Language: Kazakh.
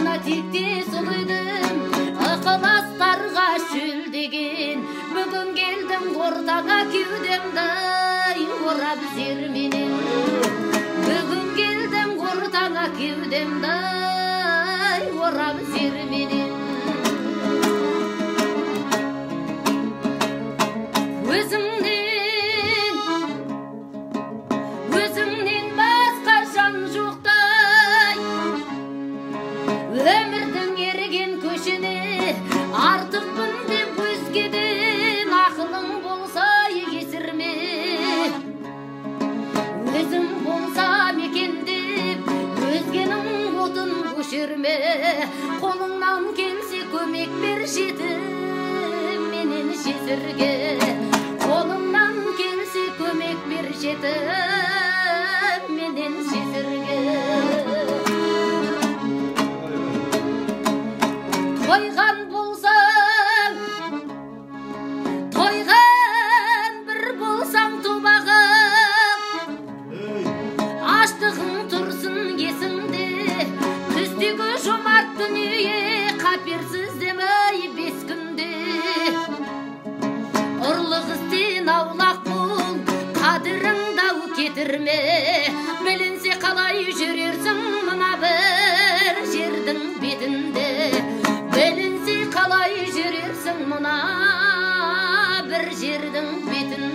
фанатикти сулыйдым, ыкыластарга шүлдеген. Бүгүн келдим ортаңа кеудемдай орап зер менен. Бүгүн келдим ортаңа кеудемдай орап зер менен. Өзіңнен басқа жан жоқтай, өмірдің ерген көшіне артықпын деп өзгеден ақылың болса кесірме. Өзің болсам екен деп өзгенің отын көшірме. Қолыңнан келсе көмек бер жетім менен жесірге. Қолымнан келсе көмек бер жетім менен жесірге. Тойған болсаң, тойған бір болсаң тобағым, аштығың тұрсын есіңде. Түстегі жомарт дүние қаперсіз демей 5 күнде. Ұрлық істен аулақ бол, қадіріңді ау кетірме. Білінсе қалай жүрерсің мына бір жердің бетінде. Білінсе қалай жүрерсің мына бір жердің бетінде.